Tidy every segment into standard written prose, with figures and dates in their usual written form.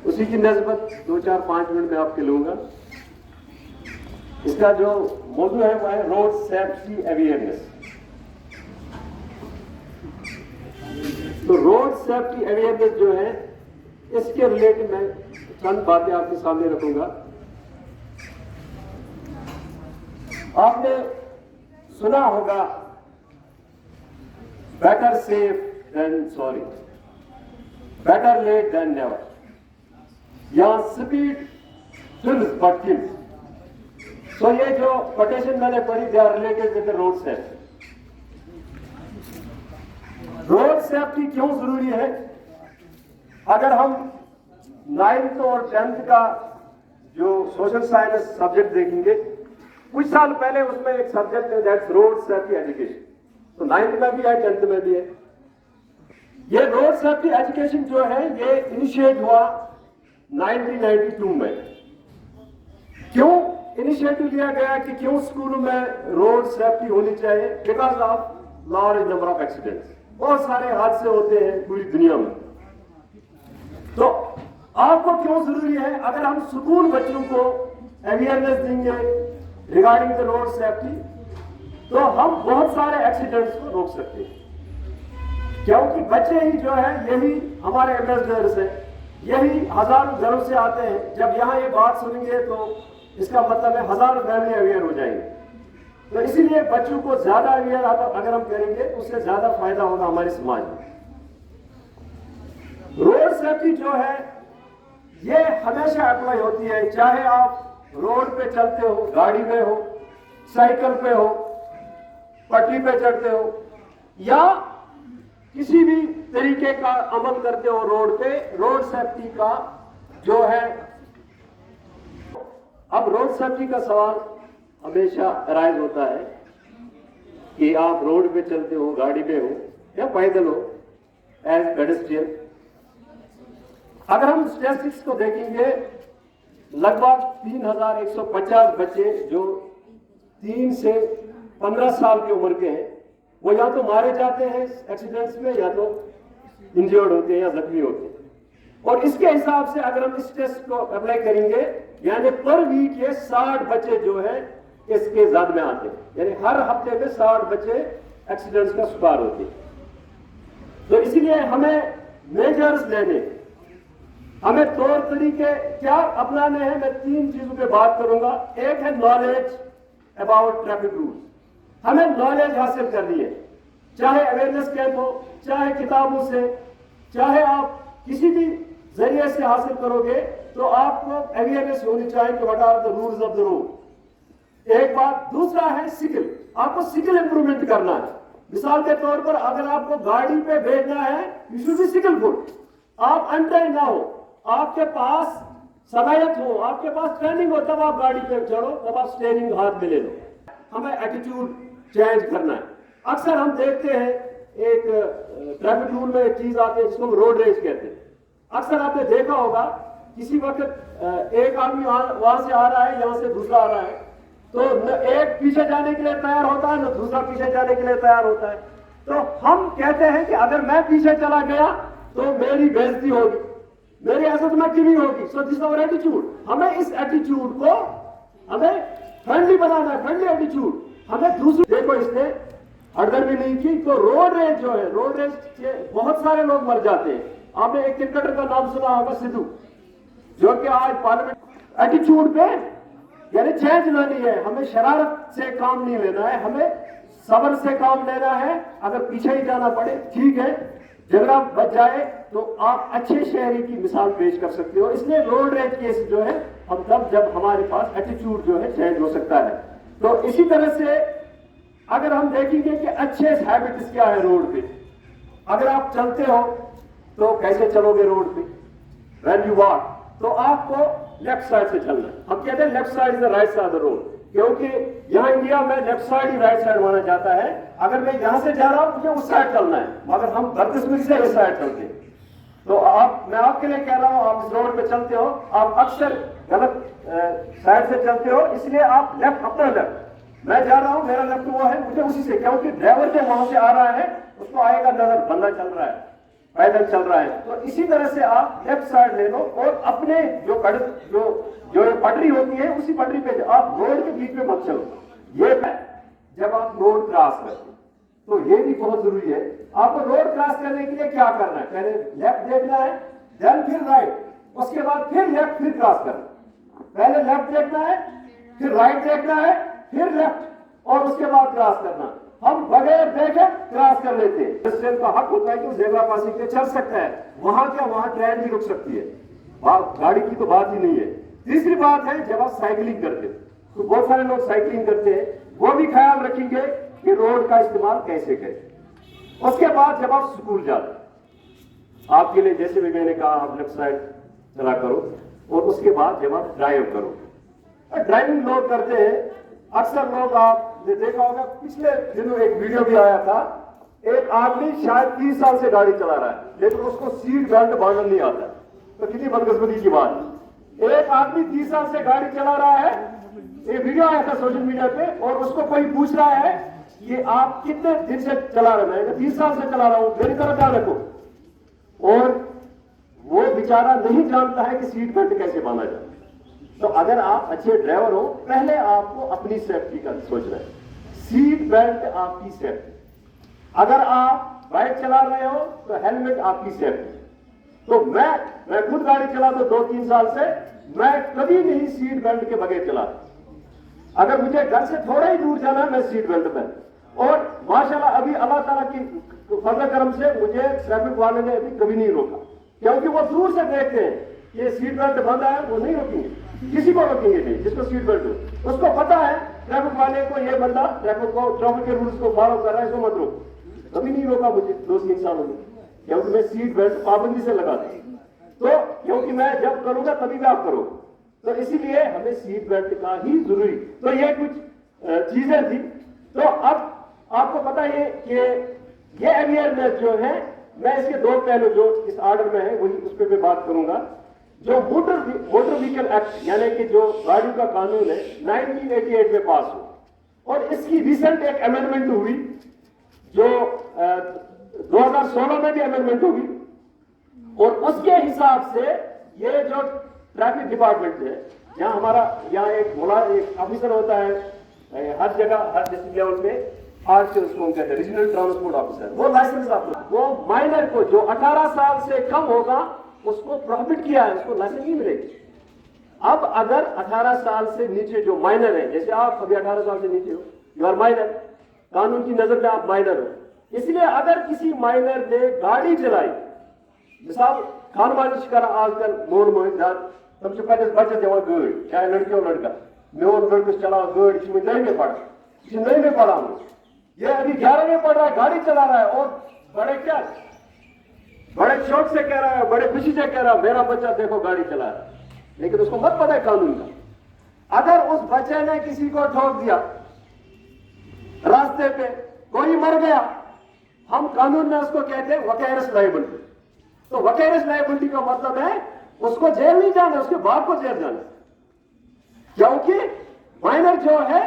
उसी की नस्बत 2-4-5 मिनट में आपके लूंगा। इसका जो मौजू है वो है रोड सेफ्टी अवेयरनेस। तो रोड सेफ्टी अवेयरनेस जो है इसके रिलेटेड मैं चंद बातें आपके सामने रखूंगा। आपने सुना होगा better safe than sorry, better late than never, या स्पीड फिल्स बट किल्स। तो ये जो कोटेशन मैंने पढ़ी they are related with the road safety. Road safety क्यों जरूरी है? अगर हम 9th और 10th का जो सोशल साइंस सब्जेक्ट देखेंगे, कुछ साल पहले उसमें एक सब्जेक्ट है दैट्स रोड सेफ्टी एजुकेशन। तो 9th में भी है, 10th में भी है। ये रोड सेफ्टी एजुकेशन जो है ये इनिशिएट हुआ 1992 में। क्यों इनिशिएटिव लिया गया कि क्यों स्कूलों में रोड सेफ्टी होनी चाहिए? Because of large number of accidents. बहुत सारे हादसे होते हैं पूरी दुनिया में। तो आपको क्यों जरूरी है? अगर हम स्कूल बच्चों को अवेयरनेस देंगे रिगार्डिंग द रोड सेफ्टी तो हम बहुत सारे एक्सीडेंट्स को रोक सकते हैं। क्योंकि बच्चे ही जो है यही हमारे एम्बेसडर्स हैं, यही हजारों घरों से आते हैं। जब यहाँ ये बात सुनेंगे तो इसका मतलब है हजारों फैमिली अवेयर हो जाएंगे। तो इसीलिए बच्चों को ज्यादा अवेयर अगर हम करेंगे तो उससे ज्यादा फायदा होगा हमारे समाज में। रोड सेफ्टी जो है ये हमेशा अप्लाई होती है, चाहे आप रोड पे चलते हो, गाड़ी में हो, साइकिल पे हो, पटरी पे चढ़ते हो, या किसी भी तरीके का अमल करते हो रोड पे। रोड सेफ्टी का जो है, अब रोड सेफ्टी का सवाल हमेशा अराइज होता है कि आप रोड पे चलते हो, गाड़ी में हो या पैदल हो एज पेडेस्ट्रियन। अगर हम स्टैटिस्टिक्स को देखेंगे, लगभग 3150 बच्चे जो 3 से 15 साल की उम्र के हैं वो या तो मारे जाते हैं एक्सीडेंट्स में, या तो इंजर्ड होते हैं या जख्मी होते हैं। और इसके हिसाब से अगर हम इस टेस्ट को अप्लाई करेंगे, यानी पर वीक ये 60 बच्चे जो है इसके जद में आते हैं, यानी हर हफ्ते में 60 बच्चे एक्सीडेंट्स का शिकार होते हैं। तो इसीलिए हमें मेजर्स लेने, हमें तौर तरीके क्या अपनाने हैं। मैं 3 चीजों पे बात करूंगा। एक है नॉलेज अबाउट ट्रैफिक रूल्स। हमें नॉलेज हासिल करनी है, चाहे अवेयरनेस कैंप हो, चाहे किताबों से, चाहे आप किसी भी जरिए से हासिल करोगे तो आपको अवेयरनेस होनी चाहिए कि what are the rules of the road. एक बात। दूसरा है स्किल, आपको स्किल इंप्रूवमेंट करना है। मिसाल के तौर पर अगर आपको गाड़ी पे भेजना है, यू शुड बी स्किलफुल। आप अनट्रेन ना हो, आपके पास सलाहियत हो, आपके पास ट्रेनिंग हो, तब आप गाड़ी पे चढ़ो, तब आप स्टीयरिंग हाथ में ले लो। हमें एटीट्यूड चेंज करना है। अक्सर हम देखते हैं एक ट्रैफिक रूल में एक चीज आती है जिसको हम रोड रेज कहते हैं। अक्सर आपने देखा होगा किसी वक्त एक आदमी वहां से आ रहा है, यहां से दूसरा आ रहा है, तो न एक पीछे जाने के लिए तैयार होता है, न दूसरा पीछे जाने के लिए तैयार होता है। तो हम कहते हैं कि अगर मैं पीछे चला गया तो मेरी बेइज्जती होगी, मेरी इज्जत में कमी होगी। So this our attitude. हमें इस एटीट्यूड को हमें फ्रेंडली बनाना है, फ्रेंडली एटीट्यूड। हमें दूसरे देखो इसने हड़बड़ भी नहीं की। तो रोड रेज जो है, रोड रेज के बहुत सारे लोग मर जाते हैं। आपने एक क्रिकेटर का नाम सुना होगा, सिद्धू, जो कि आज पार्लियामेंट। एटीट्यूड पे यानी चेंज लानी है। हमें शरारत से काम नहीं लेना है, हमें सब्र से काम लेना है। अगर पीछे ही जाना पड़े ठीक है, झगड़ा बच जाए तो आप अच्छे शहरी की मिसाल पेश कर सकते हो। इसलिए रोड रेज केस जो है हम तब जब हमारे पास एटीट्यूड जो है चेंज हो सकता है। तो इसी तरह से अगर हम देखेंगे कि अच्छे हैबिट्स क्या है रोड पे। अगर आप चलते हो तो कैसे चलोगे रोड पे? व्हेन यू वॉक तो आपको लेफ्ट साइड से चलना है। हम कहते हैं left side is the right side of the road, क्योंकि यहाँ इंडिया में लेफ्ट साइड ही राइट साइड माना जाता है। अगर मैं यहाँ से जा रहा हूँ मुझे उस साइड चलना है, मगर हम बदकिस्मती से इस साइड चलते हैं। तो मैं आपके लिए कह रहा हूँ, आप इस रोड पे चलते हो, आप अक्सर गलत साइड से चलते हो, इसलिए आप लेफ्ट, अपना लेफ्ट, मैं जा रहा हूँ मेरा लेफ्ट वो है, मुझे उसी से, क्योंकि ड्राइवर जो वहां से आ रहा है उसको आएगा नजर, बंदा चल रहा है। पैदल चल रहा है, तो इसी तरह से आप लेफ्ट साइड ले लो और अपने जो पटरी होती है उसी पटरी पे आप रोड के बीच में मत चलो। ये जब आप रोड क्रॉस करते तो ये भी बहुत जरूरी है। आपको रोड क्रॉस करने के लिए क्या करना है, पहले लेफ्ट देखना है, देन फिर राइट, उसके बाद फिर लेफ्ट, फिर क्रॉस करना। पहले लेफ्ट देखना है, फिर राइट देखना है, फिर लेफ्ट और उसके बाद क्रॉस करना। हम बगैर देखे क्रॉस कर लेते हैं। पेडेस्ट्रियन का हक होता है कि वो ज़ेब्रा क्रॉसिंग पे चल सकता है, वहां क्या वहां ट्रेन भी रुक सकती है, गाड़ी की तो बात ही नहीं है। तीसरी बात है, जब आप साइकिलिंग करते तो बहुत सारे लोग साइकिलिंग करते हैं, वो भी ख्याल रखेंगे कि रोड का इस्तेमाल कैसे करें। उसके बाद जब आप स्कूल जाते, आपके लिए जैसे भी मैंने कहा आप लेफ्ट साइड चला करो, और उसके बाद जब आप ड्राइव करो, ड्राइविंग लोग करते हैं अक्सर लोग, आपने देखा होगा पिछले दिनों एक वीडियो भी आया था, एक आदमी शायद 30 साल से गाड़ी चला रहा है लेकिन उसको सीट बेल्ट बांधना नहीं आता। तो कितनी बदकिस्मती की बात है। एक आदमी 30 साल से गाड़ी चला रहा है, एक वीडियो आया था सोशल मीडिया पे, और उसको कोई पूछ रहा है कि आप कितने दिन से चला रहे हैं, 30 साल से चला रहा हूं, मेरी तरफ ध्यान रखो। और वो बेचारा नहीं जानता है कि सीट बेल्ट कैसे बांधा जाए। तो अगर आप अच्छे ड्राइवर हो, पहले आपको अपनी सेफ्टी का सोचना है, सीट बेल्ट आपकी सेफ्टी। अगर आप बाइक चला रहे हो तो हेलमेट आपकी सेफ्टी। तो मैं खुद गाड़ी चला तो 2-3 साल से मैं कभी नहीं सीट बेल्ट के बगैर चला। अगर मुझे घर से थोड़ा ही दूर जाना है मैं सीट बेल्ट में, और माशाल्लाह अभी अल्लाह ताला की फजल करम से मुझे ट्रैफिक वाले ने अभी कभी नहीं रोका, क्योंकि वो दूर से देखते हैं ये सीट बेल्ट बंधा है, वो नहीं रोकेंगे, किसी को रोकेंगे नहीं जिसको सीट बेल्ट हो। उसको पता है ट्रैफिक वाले को ये बंदा ट्रैफिक के रूल्स को फॉलो कर रहा है, इसको मत रोको। कभी नहीं रोका मुझे 2-3 सालों में, क्योंकि मैं सीट बेल्ट पाबंदी से लगाता हूं। तो क्योंकि मैं जब करूंगा तभी भी आप करो, तो इसीलिए हमें सीट बेल्ट का ही जरूरी। तो ये कुछ चीजें थी। तो अब आपको पता है कि ये अवेयरनेस जो है, मैं इसके 2 पहलू जो इस ऑर्डर में है वही उस पर मैं बात करूंगा। जो मोटर व्हीकल एक्ट यानी कि जो गाड़ियों का कानून है 1988 में पास हुआ, और इसकी रिसेंट एक अमेंडमेंट हुई जो 2016 में भी अमेंडमेंट होगी, और उसके हिसाब से ये जो ट्रैफिक डिपार्टमेंट है, यहाँ हमारा यहाँ एक ऑफिसर होता है हर जगह हर डिस्ट्रिक्ट लेवल पे, आज से उसको कहते हैं रीजनल ट्रांसपोर्ट ऑफिसर। वो लाइसेंस ऑफिसर, वो माइनर को जो 18 साल से कम होगा उसको प्रोहिबिट किया है, उसको लाइसेंस नहीं मिलेगी। अब अगर 18 साल से नीचे जो माइनर है, जैसे आप अभी 18 साल से नीचे हो, यू आर माइनर, कानून की नजर में आप माइनर हो, इसलिए अगर किसी माइनर ने गाड़ी चलाई, मिसाल खान मालिश करा आजकल मोड़ सबसे पहले बच्चे जमा गाड़ी, चाहे लड़के हो लड़का, मोन लड़कस चला गाड़ी, इसमें नहीं में पढ़ा, इसमें नहीं में पढ़ा हूं, ये अभी 11 में पढ़ रहा है, गाड़ी चला रहा है, और बड़े शौक से कह रहा है, बड़े खुशी से कह रहा है मेरा बच्चा देखो गाड़ी चला रहा है, लेकिन उसको मत पता है कानून का। अगर उस बच्चे ने किसी को ठोक दिया रास्ते पे, कोई मर गया, हम कानून में उसको कहते हैं वकैरस लायबिलिटी। तो वकैरस लायबिलिटी का मतलब है उसको जेल नहीं जाना, उसके बाप को जेल जाना, क्योंकि माइनर जो है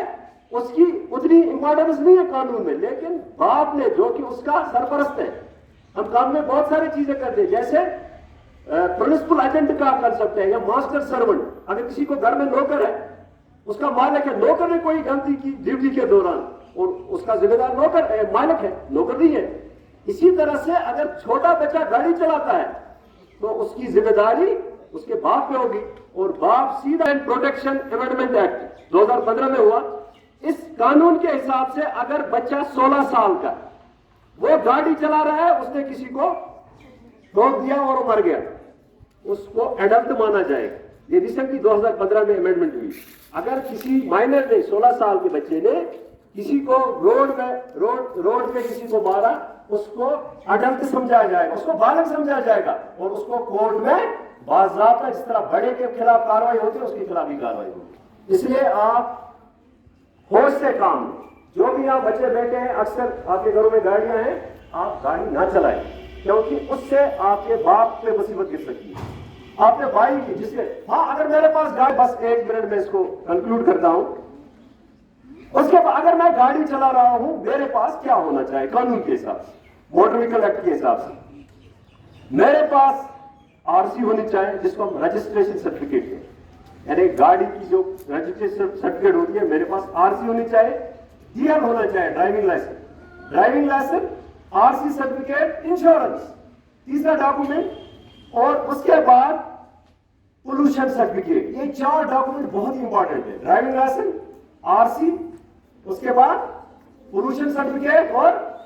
उसकी उतनी इंपॉर्टेंस नहीं है कानून में, लेकिन बाप ने जो कि उसका सरपरस्त है, हम कानून में बहुत सारी चीजें करते हैं, जैसे प्रिंसिपल एजेंट का कर सकते हैं, या मास्टर सर्वेंट। अगर किसी को घर में नौकर है, उसका मालिक है, नौकर ने कोई गलती की ड्यूटी के दौरान, और उसका जिम्मेदार नौकर मालिक है, नौकर नहीं है। इसी तरह से अगर छोटा बच्चा गाड़ी चलाता है तो उसकी जिम्मेदारी उसके बाप पे होगी, और बाप सीधा प्रोटेक्शन अमेंडमेंट एक्ट 2015 में हुआ। इस कानून के हिसाब से अगर बच्चा 16 साल का वो गाड़ी चला रहा है, उसने किसी को ठोक दिया और वो मर गया, उसको एडल्ट माना जाएगा। ये रिसेंटली 2015 में अमेंडमेंट हुई। अगर किसी माइनर ने 16 साल के बच्चे ने किसी को रोड पे किसी को मारा, उसको अडल्ट समझाया जाएगा, उसको बालक समझाया जाएगा, और उसको कोर्ट में बाज़ाब्ता जिस तरह बड़े के खिलाफ कार्रवाई होती है उसके खिलाफ भी कार्रवाई होगी। इसलिए आप होश से काम, जो भी यहाँ बच्चे बैठे हैं, अक्सर आपके घरों में गाड़ियां हैं, आप गाड़ी ना चलाएं, क्योंकि उससे आपके बाप पे मुसीबत गिर सकती है, आपने भाई की जिससे। हाँ, अगर मेरे पास गाड़ी, बस 1 मिनट में इसको कंक्लूड करता हूं। उसके बाद अगर मैं गाड़ी चला रहा हूं, मेरे पास क्या होना चाहिए कानून के हिसाब से, मोटर व्हीकल एक्ट के हिसाब से। मेरे पास आरसी होनी चाहिए, जिसको हम रजिस्ट्रेशन सर्टिफिकेट कहते हैं, यानी गाड़ी की जो रजिस्ट्रेशन सर्टिफिकेट होती है, मेरे पास आरसी होनी चाहिए, डीएल होना चाहिए, driving licence, RC certificate, insurance, तीसरा डॉक्यूमेंट, और उसके बाद पोल्यूशन सर्टिफिकेट। ये 4 डॉक्यूमेंट बहुत ही इंपॉर्टेंट है, ड्राइविंग लाइसेंस, आरसी, उसके बाद पोल्यूशन सर्टिफिकेट और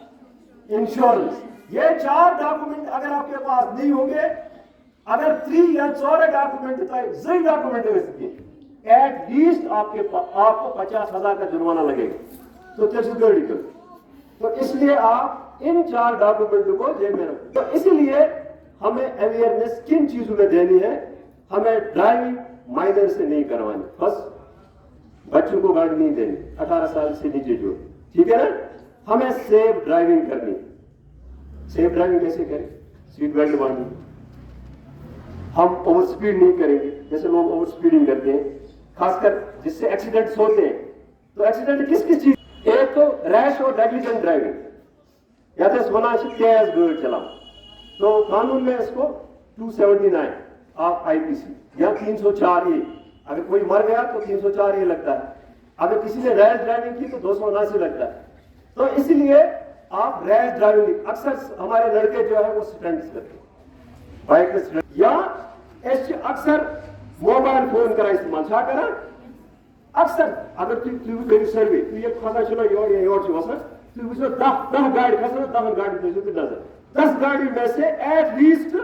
इंश्योरेंस। ये 4 डॉक्यूमेंट अगर आपके पास नहीं होंगे, अगर 3 या 4 डॉक्यूमेंट सही डॉक्यूमेंट है, एट लीस्ट आपको 50,000 का जुर्माना लगेगा। तो कैटेगोरिकल, तो इसलिए आप इन 4 डॉक्यूमेंट को जेब में रखें। तो इसलिए हमें अवेयरनेस किन चीजों में देनी है, हमें ड्राइविंग माइनर से नहीं करवानी, बस बच्चों को गाड़ी नहीं देनी 18 साल से नीचे जो, ठीक है ना। हमें सेफ ड्राइविंग करनी। सेफ ड्राइविंग कैसे करें? सीट बेल्ट बांधनी, हम ओवर स्पीड नहीं करेंगे, जैसे लोग ओवर स्पीडिंग करते हैं, खासकर जिससे एक्सीडेंट्स होते हैं। तो एक्सीडेंट किस किस चीज, एक तो रैश और नेग्लिजेंट ड्राइविंग, या तो होना तेज गाड़ी चलाओ, तो कानून में इसको 279 ऑफ आईपीसी या 304 ए, अगर कोई मर गया तो 304 ए लगता है, अगर किसी ने रैश ड्राइविंग की तो 279 लगता है। तो इसलिए आप रैश ड्राइविंग, अक्सर हमारे लड़के जो है वो स्टंट्स करते हैं बाइक में, या अक्सर मोबाइल फोन का इस्तेमाल छा करा, अक्सर अगर तुम सर्वे तू ये खाता चलो योर वसन तू वो 10 गाड़ी खसो, 10 गाड़ी कितना 10 गाड़ी में से एट लीस्ट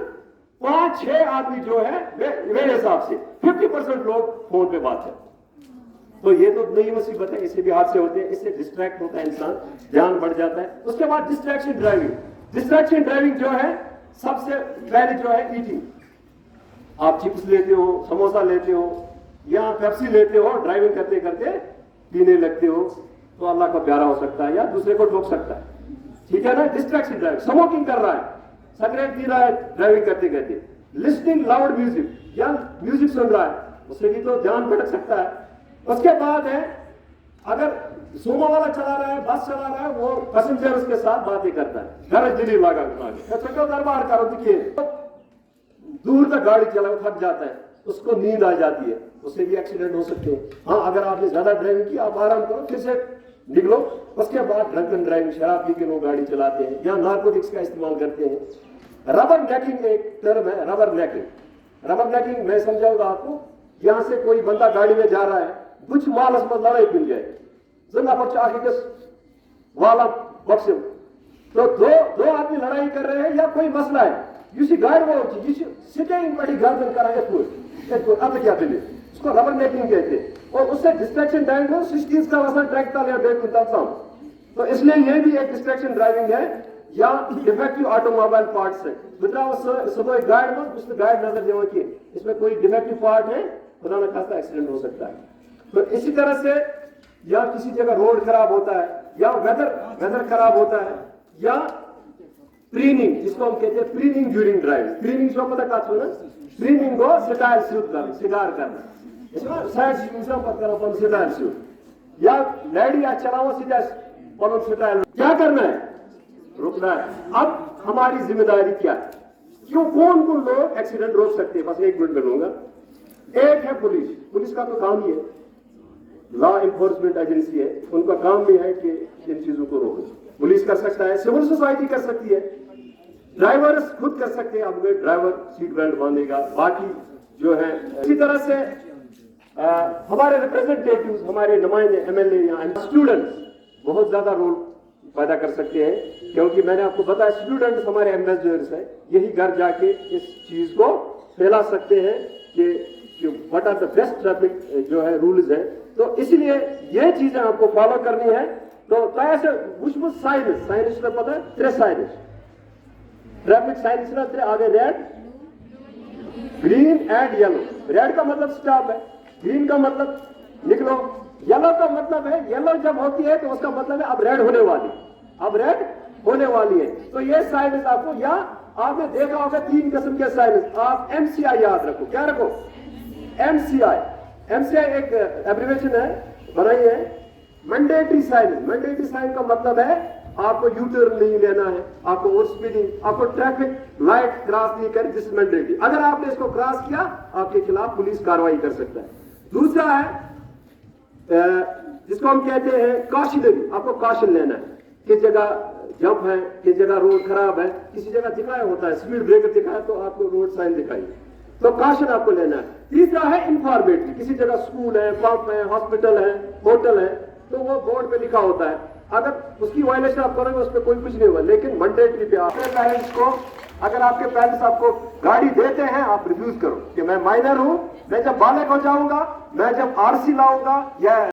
5-6 आदमी जो है मेरे हिसाब से 50% लोग फोन पे बात करते। तो ये तो नई मुसीबत है, इससे भी हादसे होते हैं, इससे डिस्ट्रैक्ट होता है इंसान, ध्यान बढ़ जाता है। उसके बाद डिस्ट्रैक्शन ड्राइविंग जो है, सबसे पहले जो है ईटिंग, आप चिप्स लेते हो, समोसा लेते हो या पेप्सी लेते हो, ड्राइविंग करते करते पीने लगते हो, तो अल्लाह का प्यारा हो सकता है या दूसरे को ठोक सकता है, ठीक है ना। डिस्ट्रैक्शन ड्राइविंग, स्मोकिंग कर रहा है, सिगरेट पी रहा है ड्राइविंग करते करते, लिस्निंग लाउड म्यूजिक या म्यूजिक सुन रहा है, उससे भी तो ध्यान भटक सकता है। उसके बाद है, अगर सोमो वाला चला रहा है, बस चला रहा है, वो पैसेंजर्स के साथ बातें करता है, घर दिल्ली लगा दरबार करो, दिखिए दूर तक गाड़ी चला थक जाता है, उसको नींद आ जाती है, उससे भी एक्सीडेंट हो सकते हैं। हाँ, अगर आपने ज्यादा ड्राइविंग की, आप आराम करो, फिर से निकलो। उसके बाद ड्रंकन ड्राइविंग, शराब पी के लोग गाड़ी चलाते हैं या नार्कोटिक्स का इस्तेमाल करते हैं। रबर नेकिंग एक टर्म है, रबर नेकिंग मैं समझाऊंगा आपको। यहां से कोई बंदा गाड़ी में जा रहा है, कुछ मालस में लड़ाई बन जाए, जिंदा पर आखिर वाला बक्स, तो दो आदमी लड़ाई कर रहे हैं या कोई मसला है, युसी गाड़ी वो सिटिंग बड़ी गर्दन कराए अब क्या दिले, उसको रबर नेकिंग कहते हैं। और उससे डिस्ट्रैक्शन ड्राइविंग हो, सिस्टीज का वसन ट्रैक ताल या ब्रेक उतारता हूं, तो इसलिए ये भी एक डिस्ट्रैक्शन ड्राइविंग है। या डिफेक्टिव ऑटोमोबाइल पार्ट्स है, सुबह गाड़ी में उसमें गाड़ी नजर देवा कि इसमें कोई डिफेक्टिव पार्ट है, खुदा न खास्ता एक्सीडेंट हो सकता है। तो इसी तरह से, या किसी जगह रोड खराब होता है, या वेदर खराब होता है, या प्रीनिंग, जिसको हम कहते हैं प्रीनिंग ड्यूरिंग ड्राइविंग। प्रीनिंग जो पता का ना, प्रीनिंग को सिटार शूट करना, सिगार करना, इसमें साइड पर सिटार शूट, या गाड़ी या चलाओ सीधा सिटार, क्या करना है, रुकना है। अब हमारी जिम्मेदारी क्या है, क्यों कौन लोग एक्सीडेंट रोक सकते हैं, बस 1 मिनट में लूंगा। एक है पुलिस का तो काम ही है, लॉ इन्फोर्समेंट एजेंसी है, उनका काम भी है कि इन चीजों को रोके। पुलिस कर सकता है, सिविल सोसाइटी कर सकती है, ड्राइवर्स खुद कर सकते हैं, अब ड्राइवर सीट बेल्ट बांधेगा, बाकी जो है। इसी तरह से हमारे रिप्रेजेंटेटिव्स, हमारे नुमाइंदे एमएलए या स्टूडेंट्स बहुत ज्यादा रोल पैदा कर सकते हैं, क्योंकि मैंने आपको बताया स्टूडेंट्स हमारे एम्बेसडर्स हैं, यही घर जाके इस चीज को फैला सकते हैं कि what are the best traffic जो है रूल्स है। तो इसलिए ये चीजें आपको फॉलो करनी है। तो ऐसे साइनिस पता है, 3 साइनिस ट्रैफिक साइनिस आगे red, green and yellow. Red का मतलब स्टॉप है, ग्रीन का मतलब निकलो, येलो का मतलब है, येलो जब होती है तो उसका मतलब है अब रेड होने वाली है। तो ये साइनिस आपको, या आपने देखा होगा 3 किस्म के साइनिस, आप एमसीआई याद रखो। क्या रखो? एमसीआई एक एब्रिविएशन है, बनाई है, मैंडेटरी साइन। मैंडेटरी साइन का मतलब है आपको यू टर्न नहीं लेना है, आपको ओवर स्पीडिंग, आपको ट्रैफिक लाइट क्रॉस नहीं करनी, दिस इज मैंडेटरी। अगर आपने इसको क्रॉस किया आपके खिलाफ पुलिस कार्रवाई कर सकता है। दूसरा है जिसको हम कहते हैं कॉशनरी, आपको कॉशन लेना है, किस जगह जंप है, किस जगह रोड खराब है, किसी जगह दिखाया होता है स्पीड ब्रेकर दिखाया तो आपको रोड साइन दिखाई, तो कॉशन आपको लेना है। तीसरा है इंफॉर्मेटरी, किसी जगह स्कूल है, पंप है, हॉस्पिटल है, होटल है, तो वो बोर्ड पे लिखा होता है, अगर उसकी वायलेशन आप करोगे उस पर कोई कुछ नहीं होगा, लेकिन मैंडेटरी पे आपके पेरेंट्स को, अगर आपके पेरेंट्स आपको गाड़ी देते हैं आप रिफ्यूज करो कि मैं माइनर हूं, मैं जब बालक हो जाऊंगा, मैं जब आरसी लाऊंगा या